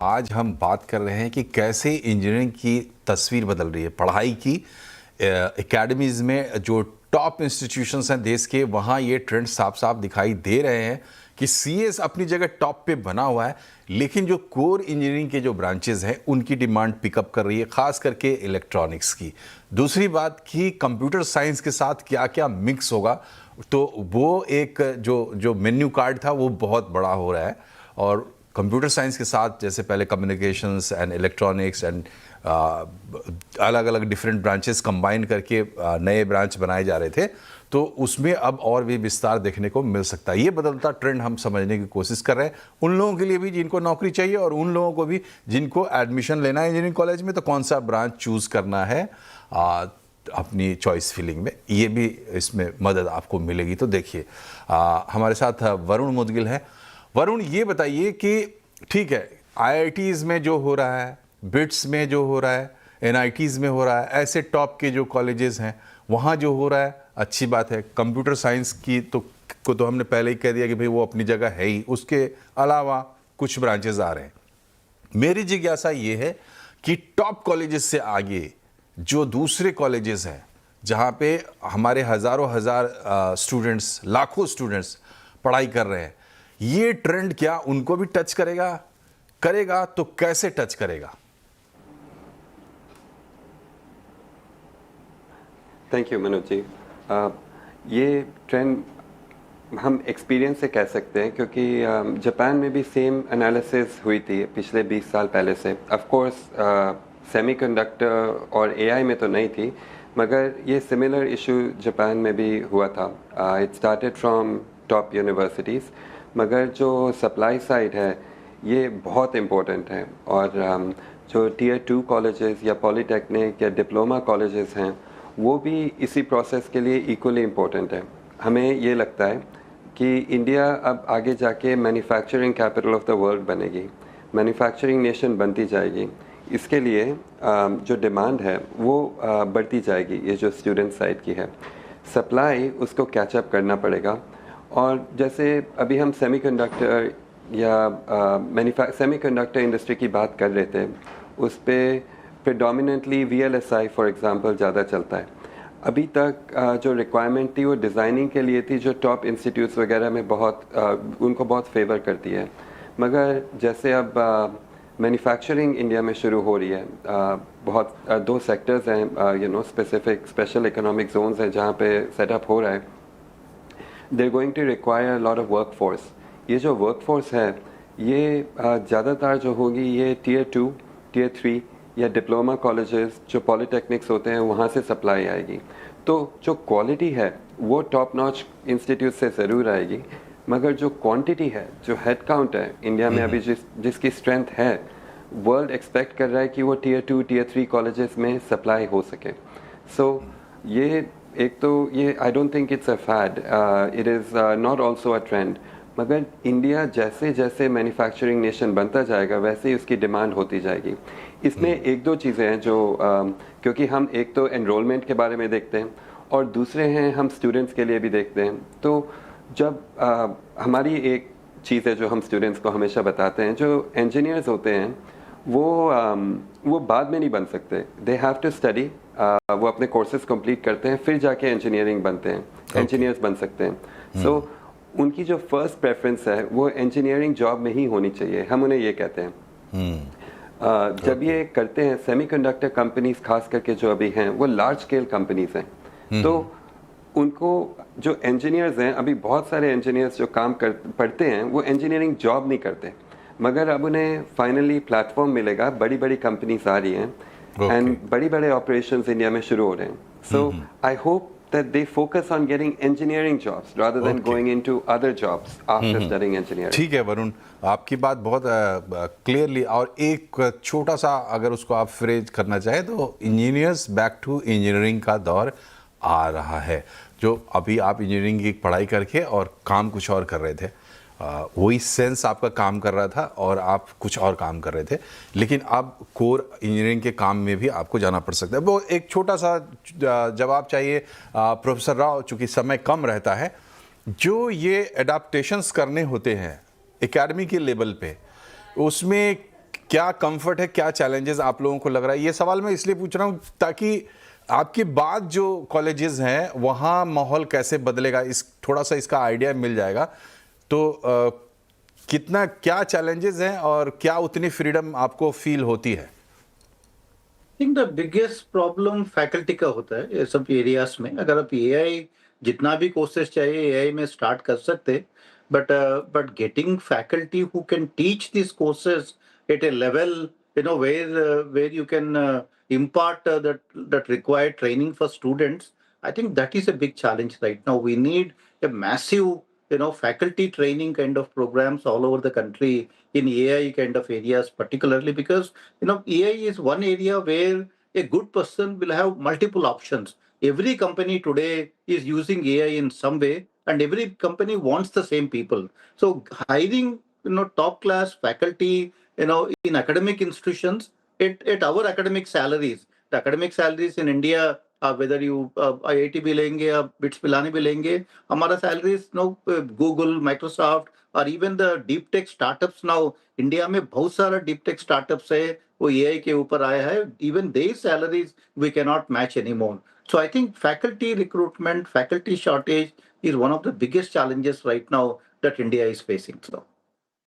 आज हम बात कर रहे हैं कि कैसे इंजीनियरिंग की तस्वीर बदल रही है। पढ़ाई की एकेडमीज़ में जो टॉप इंस्टीट्यूशंस हैं देश के, वहाँ ये ट्रेंड साफ साफ दिखाई दे रहे हैं कि सीएस अपनी जगह टॉप पे बना हुआ है, लेकिन जो कोर इंजीनियरिंग के जो ब्रांचेज हैं उनकी डिमांड पिकअप कर रही है, खास करके इलेक्ट्रॉनिक्स की। दूसरी बात कि कंप्यूटर साइंस के साथ क्या क्या मिक्स होगा, तो वो एक जो मेन्यू कार्ड था वो बहुत बड़ा हो रहा है। और कंप्यूटर साइंस के साथ जैसे पहले कम्युनिकेशंस एंड इलेक्ट्रॉनिक्स एंड अलग अलग डिफरेंट ब्रांचेस कंबाइन करके नए ब्रांच बनाए जा रहे थे, तो उसमें अब और भी विस्तार देखने को मिल सकता है। ये बदलता ट्रेंड हम समझने की कोशिश कर रहे हैं, उन लोगों के लिए भी जिनको नौकरी चाहिए और उन लोगों को भी जिनको एडमिशन लेना है इंजीनियरिंग कॉलेज में, तो कौन सा ब्रांच चूज़ करना है अपनी चॉइस फिलिंग में, ये भी इसमें मदद आपको मिलेगी। तो देखिए हमारे साथ वरुण मुदगिल है। वरुण, ये बताइए कि ठीक है, आईआईटीज़ में जो हो रहा है, बिट्स में जो हो रहा है, एनआईटीज़ में हो रहा है, ऐसे टॉप के जो कॉलेजेस हैं वहाँ जो हो रहा है, अच्छी बात है। कंप्यूटर साइंस की तो हमने पहले ही कह दिया कि भाई वो अपनी जगह है ही, उसके अलावा कुछ ब्रांचेस आ रहे हैं। मेरी जिज्ञासा ये है कि टॉप कॉलेजेस से आगे जो दूसरे कॉलेजेस हैं जहाँ पे हमारे हज़ारों हज़ार स्टूडेंट्स, लाखों स्टूडेंट्स पढ़ाई कर रहे हैं, ये ट्रेंड क्या उनको भी टच करेगा तो कैसे टच करेगा? Thank you Manoj ji. ये ट्रेंड हम एक्सपीरियंस से कह सकते हैं, क्योंकि जापान में भी सेम एनालिसिस हुई थी पिछले 20 साल पहले से। ऑफ कोर्स सेमीकंडक्टर और एआई में तो नहीं थी, मगर ये सिमिलर इशू जापान में भी हुआ था। It started from top universities, मगर जो सप्लाई साइड है ये बहुत इम्पोर्टेंट है। और जो टियर 2 कॉलेजेस या पॉलीटेक्निक या डिप्लोमा कॉलेजेस हैं वो भी इसी प्रोसेस के लिए इक्वली इम्पोर्टेंट है। हमें ये लगता है कि इंडिया अब आगे जाके manufacturing capital of the world बनेगी, मैन्युफैक्चरिंग नेशन बनती जाएगी। इसके लिए जो डिमांड है वो बढ़ती जाएगी, ये जो स्टूडेंट साइड की है। सप्लाई उसको कैचअप करना पड़ेगा। और जैसे अभी हम सेमीकंडक्टर या सेमीकंडक्टर इंडस्ट्री की बात कर रहे थे, उस पर प्रेडोमिनेंटली VLSI फॉर एग्जांपल ज़्यादा चलता है। अभी तक जो रिक्वायरमेंट थी वो डिज़ाइनिंग के लिए थी, जो टॉप इंस्टीट्यूट्स वगैरह में उनको बहुत फेवर करती है। मगर जैसे अब मैन्युफैक्चरिंग इंडिया में शुरू हो रही है, बहुत 2 सेक्टर्स हैं, स्पेसिफिक स्पेशल इकोनॉमिक जोन्स हैं जहाँ पे सेटअप हो रहा है। they're going to require a lot of workforce। ये जो वर्कफोर्स है ये ज़्यादातर जो होगी ये टियर 2, टियर 3 या डिप्लोमा कॉलेजेस जो पॉलीटेक्निक्स होते हैं वहाँ से सप्लाई आएगी। तो जो क्वालिटी है वो टॉप नॉच इंस्टीट्यूट से ज़रूर आएगी, मगर जो क्वांटिटी है, जो हेड काउंट है इंडिया में अभी जिसकी स्ट्रेंथ है, वर्ल्ड एक्सपेक्ट कर रहा है कि वो टियर 2, टियर 3 कॉलेजेस में सप्लाई हो सके। सो ये एक तो ये I don't think it's a fad, it is not also a trend. मगर इंडिया जैसे जैसे मैन्युफैक्चरिंग नेशन बनता जाएगा वैसे ही उसकी डिमांड होती जाएगी। इसमें एक दो चीज़ें हैं जो क्योंकि हम एक तो एनरोलमेंट के बारे में देखते हैं और दूसरे हैं हम स्टूडेंट्स के लिए भी देखते हैं। तो जब हमारी एक चीज़ है जो हम स्टूडेंट्स को हमेशा बताते हैं, जो इंजीनियर्स होते हैं वो बाद में नहीं बन सकते, दे हैव टू स्टडी। वो अपने कोर्सेज कंप्लीट करते हैं फिर जाके इंजीनियरिंग बनते हैं, इंजीनियर्स बन सकते हैं। सो उनकी जो फर्स्ट प्रेफरेंस है वो इंजीनियरिंग जॉब में ही होनी चाहिए, हम उन्हें ये कहते हैं। जब ये करते हैं सेमीकंडक्टर कंपनीज खास करके जो अभी हैं वो लार्ज स्केल कंपनीज हैं, तो उनको जो इंजीनियर्स हैं, अभी बहुत सारे इंजीनियर्स जो पढ़ते हैं वो इंजीनियरिंग जॉब नहीं करते, मगर अब उन्हें फाइनली प्लेटफॉर्म मिलेगा, बड़ी बड़ी कंपनीज आ रही हैं एंड बड़ी बड़े ऑपरेशंस इंडिया में शुरू हो रहे हैं। So I hope that they focus on getting engineering jobs rather than going into other jobs after studying engineering। ठीक है वरुण, आपकी बात बहुत क्लियरली, और एक छोटा सा अगर उसको आप फ्रेज करना चाहें तो इंजीनियर्स बैक टू इंजीनियरिंग का दौर आ रहा है। जो अभी आप इंजीनियरिंग की पढ़ाई करके और काम कुछ और कर रहे थे, वही सेंस आपका काम कर रहा था और आप कुछ और काम कर रहे थे, लेकिन अब कोर इंजीनियरिंग के काम में भी आपको जाना पड़ सकता है। वो एक छोटा सा जवाब चाहिए प्रोफेसर राव, चूँकि समय कम रहता है। जो ये एडाप्टेशंस करने होते हैं एकेडमी के लेवल पे, उसमें क्या कंफर्ट है, क्या चैलेंजेस आप लोगों को लग रहा है? ये सवाल मैं इसलिए पूछ रहा हूँ ताकि आपके बाद जो कॉलेजेस हैं वहाँ माहौल कैसे बदलेगा, इस थोड़ा सा इसका आइडिया मिल जाएगा। तो कितना क्या चैलेंजेस हैं और क्या उतनी फ्रीडम आपको फील होती है? Think the biggest problem faculty का होता है ये सब एरियाज में। अगर आप एआई जितना भी कोर्सेज चाहिए एआई में स्टार्ट कर सकते, but getting faculty who can teach this courses eight A level where you can impart that required training for students. I think that is a big challenge right now. We need a massive faculty training kind of programs all over the country in AI kind of areas, particularly because AI is one area where a good person will have multiple options. Every company today is using AI in some way, and every company wants the same people. So hiring top class faculty in academic institutions at our academic salaries. The academic salaries in India, whether you IIT भी लेंगे या bits Pilani भी लेंगे, हमारा salaries Google, Microsoft और even the deep tech startups now, India में बहुत सारा deep tech startups है वो AI के ऊपर आया है. Even their salaries we cannot match anymore. So I think faculty recruitment, faculty shortage is one of the biggest challenges right now that India is facing. So.